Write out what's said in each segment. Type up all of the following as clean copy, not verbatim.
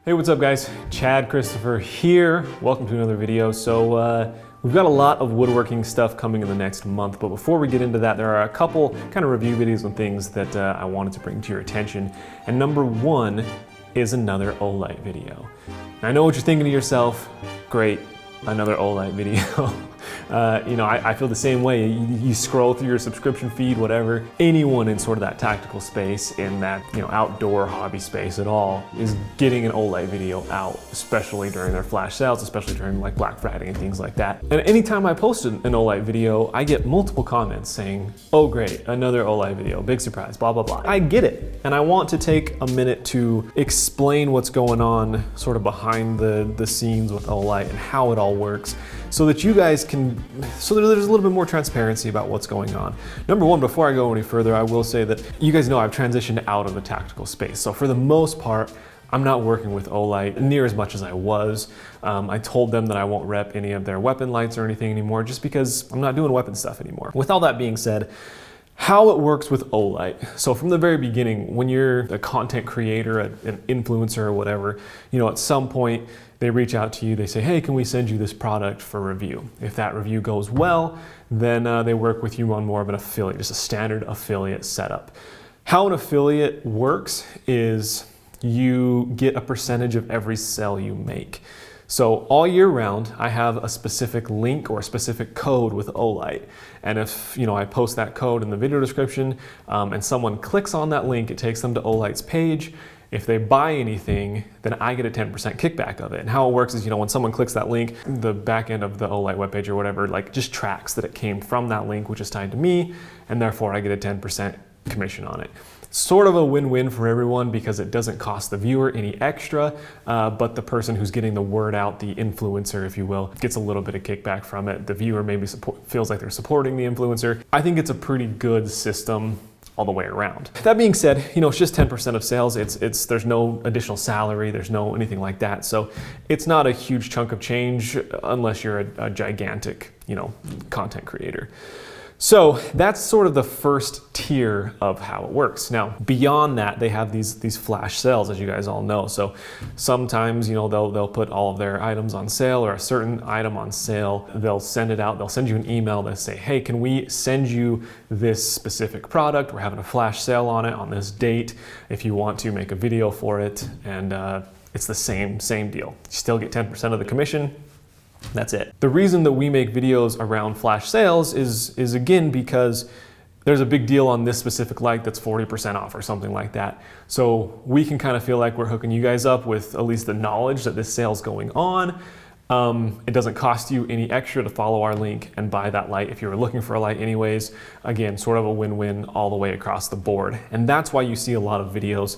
Hey, what's up guys? Chad Christopher here. Welcome to another video. So we've got a lot of woodworking stuff coming in the next month, but before we get into that, there are a couple kind of review videos and things that I wanted to bring to your attention. And number one is another Olight video. Now, I know what you're thinking to yourself, great, another Olight video. I feel the same way. You scroll through your subscription feed, whatever. Anyone in sort of that tactical space, in that outdoor hobby space at all, is getting an Olight video out, especially during their flash sales, especially during like Black Friday and things like that. And anytime I post an Olight video, I get multiple comments saying, "Oh great, another Olight video, big surprise, blah blah blah." I get it, and I want to take a minute to explain what's going on sort of behind the scenes with Olight and how it all works, so that you guys can, so there's a little bit more transparency about what's going on. Number one, before I go any further, I will say that you guys know I've transitioned out of the tactical space. So for the most part, I'm not working with Olight near as much as I was. I told them that I won't rep any of their weapon lights or anything anymore, just because I'm not doing weapon stuff anymore. With all that being said, how it works with Olight. So from the very beginning, when you're a content creator, an influencer or whatever, at some point they reach out to you, they say, "Hey, can we send you this product for review?" If that review goes well, then they work with you on more of an affiliate, just a standard affiliate setup. How an affiliate works is you get a percentage of every sale you make. So all year round, I have a specific link or a specific code with Olight. And if I post that code in the video description and someone clicks on that link, it takes them to Olight's page. If they buy anything, then I get a 10% kickback of it. And how it works is, when someone clicks that link, the back end of the Olight webpage or whatever, just tracks that it came from that link, which is tied to me, and therefore I get a 10% commission on it. Sort of a win-win for everyone because it doesn't cost the viewer any extra, but the person who's getting the word out, the influencer, if you will, gets a little bit of kickback from it. The viewer maybe feels like they're supporting the influencer. I think it's a pretty good system all the way around. That being said, it's just 10% of sales. There's no additional salary, there's no anything like that. So it's not a huge chunk of change unless you're a gigantic, content creator. So that's sort of the first tier of how it works. Now, beyond that, they have these flash sales, as you guys all know. So sometimes, they'll put all of their items on sale or a certain item on sale. They'll send it out. They'll send you an email that say, "Hey, can we send you this specific product? We're having a flash sale on it on this date. If you want to make a video for it." And it's the same deal. You still get 10% of the commission. That's it. The reason that we make videos around flash sales is again because there's a big deal on this specific light that's 40% off or something like that. So we can kind of feel like we're hooking you guys up with at least the knowledge that this sale's going on. It doesn't cost you any extra to follow our link and buy that light if you were looking for a light anyways. Again, sort of a win-win all the way across the board. And that's why you see a lot of videos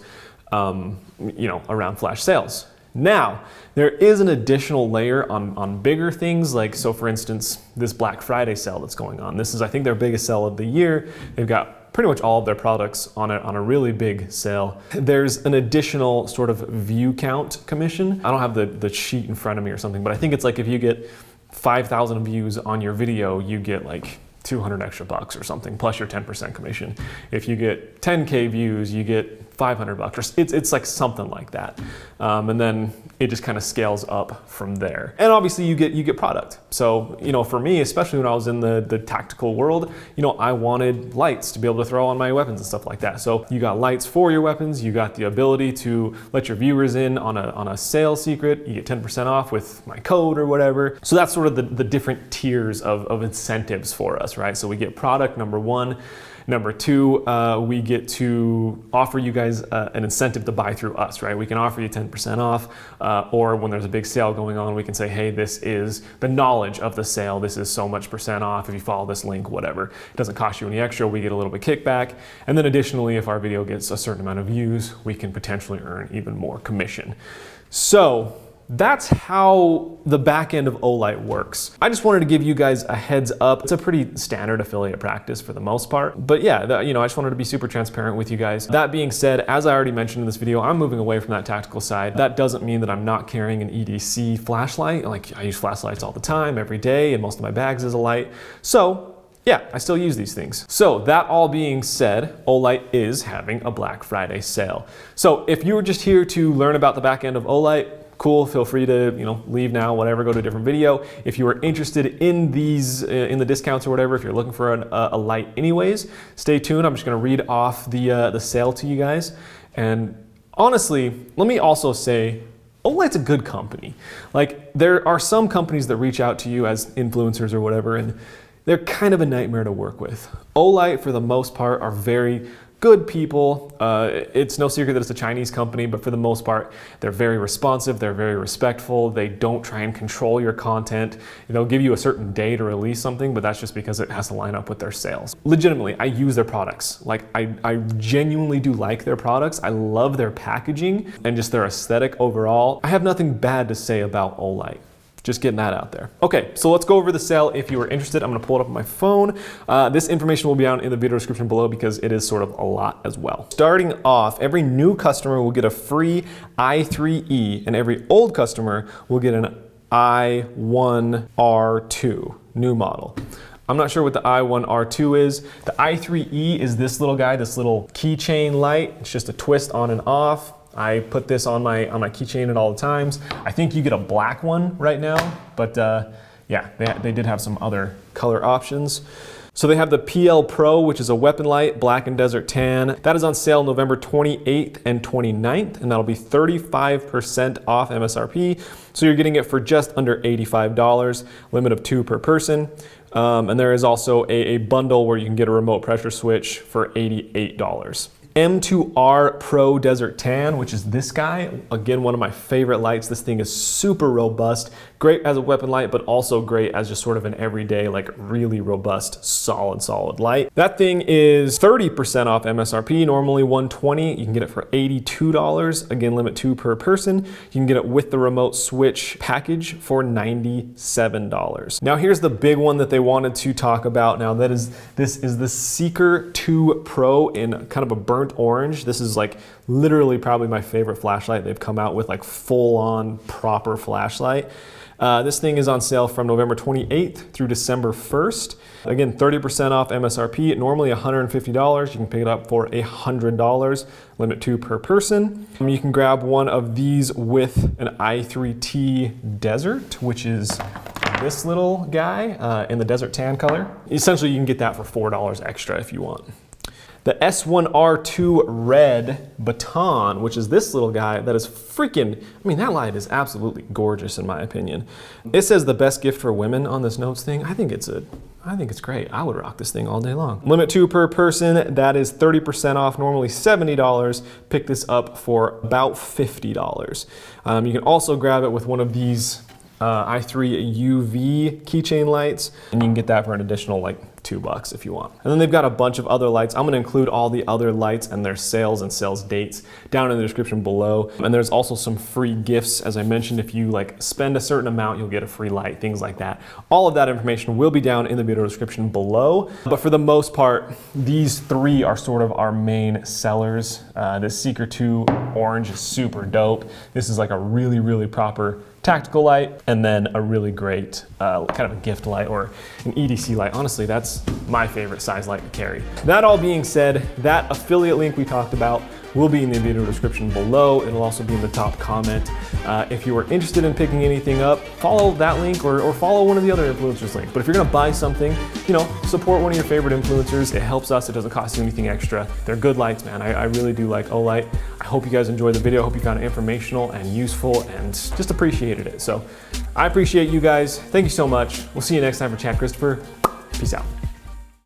around flash sales. Now, there is an additional layer on bigger things, like, so for instance, this Black Friday sale that's going on. This is, I think, their biggest sale of the year. They've got pretty much all of their products on a really big sale. There's an additional sort of view count commission. I don't have the sheet in front of me or something, but I think it's like if you get 5,000 views on your video, you get like 200 extra bucks or something, plus your 10% commission. If you get 10K views, you get 500 bucks, or it's like something like that. And then it just kind of scales up from there. And obviously you get product. So, for me, especially when I was in the tactical world, I wanted lights to be able to throw on my weapons and stuff like that. So you got lights for your weapons, you got the ability to let your viewers in on a sales secret, you get 10% off with my code or whatever. So that's sort of the different tiers of incentives for us, right? So we get product, number one. Number two, we get to offer you guys an incentive to buy through us, right? We can offer you 10% off, or when there's a big sale going on, we can say, "Hey, this is the knowledge of the sale. This is so much % off if you follow this link," whatever. It doesn't cost you any extra. We get a little bit kickback. And then additionally, if our video gets a certain amount of views, we can potentially earn even more commission. So that's how the back end of Olight works. I just wanted to give you guys a heads up. It's a pretty standard affiliate practice for the most part. But yeah, I just wanted to be super transparent with you guys. That being said, as I already mentioned in this video, I'm moving away from that tactical side. That doesn't mean that I'm not carrying an EDC flashlight. Like, I use flashlights all the time, every day, and most of my bags is a light. So Yeah, I still use these things. So that all being said, Olight is having a Black Friday sale. So if you were just here to learn about the back end of Olight, cool, feel free to leave now, whatever, go to a different video. If you are interested in these, in the discounts or whatever, if you're looking for a light anyways, stay tuned. I'm just gonna read off the sale to you guys. And honestly, let me also say, Olight's a good company. Like, there are some companies that reach out to you as influencers or whatever, and they're kind of a nightmare to work with. Olight, for the most part, are very good people. It's no secret that it's a Chinese company, but for the most part, they're very responsive, they're very respectful, they don't try and control your content. They'll give you a certain day to release something, but that's just because it has to line up with their sales. Legitimately, I use their products. Like, I genuinely do like their products. I love their packaging and just their aesthetic overall. I have nothing bad to say about Olight. Just getting that out there. Okay, so let's go over the sale. If you are interested, I'm gonna pull it up on my phone. This information will be down in the video description below because it is sort of a lot as well. Starting off, every new customer will get a free i3E, and every old customer will get an i1R II, new model. I'm not sure what the i1R II is. The i3E is this little guy, this little keychain light. It's just a twist on and off. I put this on my keychain at all the times. I think you get a black one right now, but yeah, they did have some other color options. So they have the PL Pro, which is a weapon light, black and desert tan. That is on sale November 28th and 29th, and that'll be 35% off MSRP. So you're getting it for just under $85, limit of 2 per person. And there is also a bundle where you can get a remote pressure switch for $88. M2R Pro Desert Tan, which is this guy. Again, one of my favorite lights. This thing is super robust, great as a weapon light, but also great as just sort of an everyday, like really robust, solid light. That thing is 30% off MSRP, normally $120. You can get it for $82. Again, limit 2 per person. You can get it with the remote switch package for $97. Now here's the big one that they wanted to talk about. Now this is the Seeker 2 Pro in kind of a burnt orange. This is like literally probably my favorite flashlight they've come out with, like full on proper flashlight. This thing is on sale from November 28th through December 1st. Again, 30% off MSRP, normally $150. You can pick it up for $100, limit 2 per person. You can grab one of these with an i3T Desert, which is this little guy in the desert tan color. Essentially, you can get that for $4 extra if you want. The S2R II Red Baton, which is this little guy that is freaking, I mean, that light is absolutely gorgeous in my opinion. It says the best gift for women on this notes thing. I think it's great. I would rock this thing all day long. Limit 2 per person, that is 30% off, normally $70. Pick this up for about $50. You can also grab it with one of these i3 UV keychain lights, and you can get that for an additional like $2 if you want. And then they've got a bunch of other lights. I'm gonna include all the other lights and their sales and sales dates down in the description below. And there's also some free gifts. As I mentioned, if you like spend a certain amount, you'll get a free light, things like that. All of that information will be down in the video description below. But for the most part, these three are sort of our main sellers. This Seeker 2 Orange is super dope. This is like a really proper tactical light, and then a really great kind of a gift light or an EDC light. Honestly, that's my favorite size light to carry. That all being said, that affiliate link we talked about will be in the video description below. It'll also be in the top comment. If you are interested in picking anything up, follow that link or follow one of the other influencers' links. But if you're gonna buy something, support one of your favorite influencers. It helps us, it doesn't cost you anything extra. They're good lights, man. I really do like Olight. I hope you guys enjoyed the video. I hope you found it informational and useful and just appreciated it. So I appreciate you guys. Thank you so much. We'll see you next time for Chad Christopher. Peace out.